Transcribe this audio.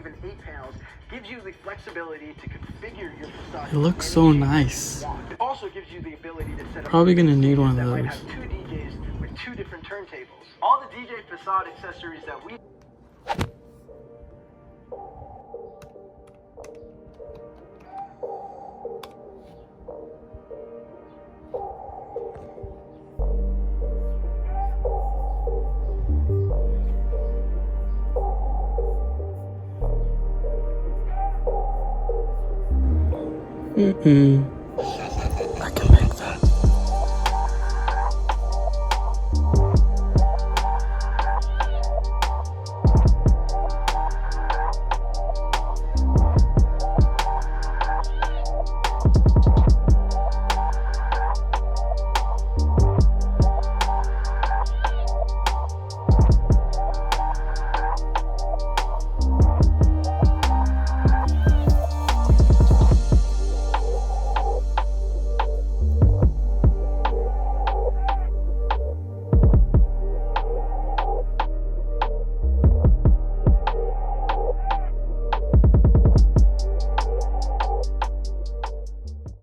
even 8 panels, gives you the flexibility to configure your facade. It looks so nice. It also gives you the ability to set up. Probably gonna need one of that might those. have 2 DJs with 2 different turntables. All the DJ Facade accessories that we Mm-mm.